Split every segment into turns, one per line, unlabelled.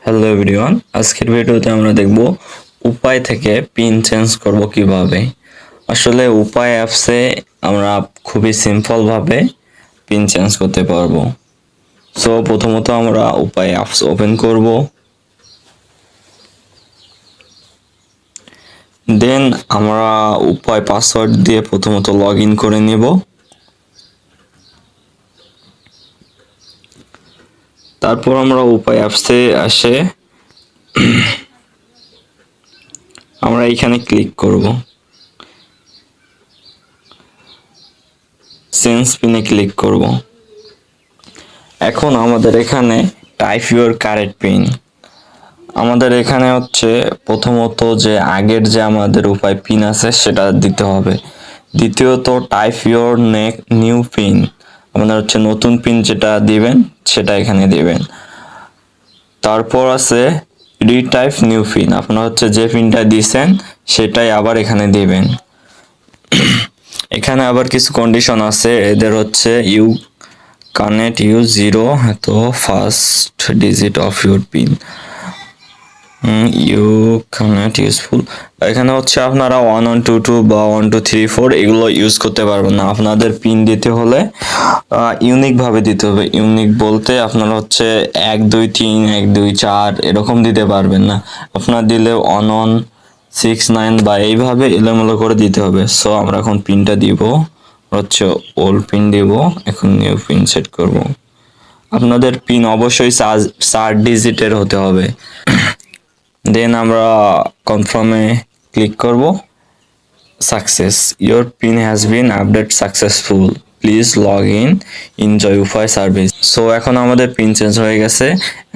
Hello everyone, আজকের ভিডিওতে আমরা দেখব উপায় থেকে পিন চেঞ্জ করব কিভাবে। আসলে উপায় অ্যাপসে আমরা খুবই সিম্পলভাবে পিন চেঞ্জ করতে পারবো। সো প্রথমত আমরা উপায় অ্যাপস ওপেন করব, দেন আমরা উপায় পাসওয়ার্ড দিয়ে প্রথমত লগ ইন করে নেব। তারপর আমরা উপায় অ্যাপসে আসে আমরা এখানে ক্লিক করব, চেঞ্জ পিনে ক্লিক করব। এখন আমাদের এখানে টাইপ ইউর কারেন্ট পিন, আমাদের এখানে হচ্ছে প্রথমত যে আগের যে আমাদের উপায় পিন আছে সেটা দিতে হবে। দ্বিতীয়ত টাইপ ইউর নিউ পিন, আমাদের হচ্ছে নতুন পিন যেটা দিবেন সেটা এখানে দিবেন। তারপর আছে রিটাইপ নিউ পিন, আপনারা হচ্ছে যে পিনটা দিয়েছেন সেটাই আবার এখানে দিবেন। এখানে আবার কিছু কন্ডিশন আছে, এদের হচ্ছে you connect use zero to first digit of your pin you connect useful. এখানে হচ্ছে আপনারা 1122 বা 1234 এগুলো ইউজ করতে পারবেন না। আপনাদের পিন দিতে হলে ইউনিক ভাবে দিতে হবে। ইউনিক বলতে আপনারা হচ্ছে 123 124 এরকম দিতে পারবেন না। আপনার দিলে 1169 বা এইভাবে এলোমেলো করে দিতে হবে। সো আমরা এখন পিনটা দিব হচ্ছে ওল্ড পিন দিব, এখন নিউ পিন সেট করব। আপনাদের পিন অবশ্যই 4 ডিজিটের হতে হবে। দেন আমরা কনফার্মে ক্লিক করব। Success, your pin has been update successful, please log in enjoy উপাই সার্ভিস। সো এখন আমাদের পিন চেঞ্জ হয়ে গেছে,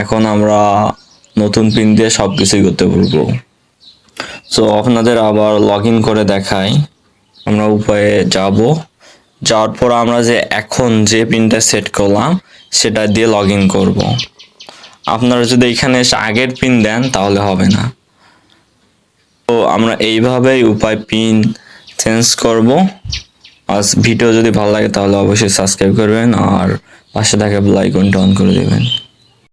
এখন আমরা নতুন পিন দিয়ে সব কিছুই করতে পারবো। সো আপনাদের আবার লগ ইন করে দেখাই। আমরা উপায়ে যাব, যাওয়ার পর আমরা যে এখন যে পিনটা সেট করলাম সেটা দিয়ে লগ ইন করবো। আপনারা যদি এখানে এসে আগের পিন দেন তাহলে হবে না। তো আমরা এইভাবেই উপায় পিন চেঞ্জ করব। আজ ভিডিও যদি ভালো লাগে তাহলে অবশ্যই সাবস্ক্রাইব করবেন আর পাশে থাকা বেল আইকনটা অন করে দেবেন।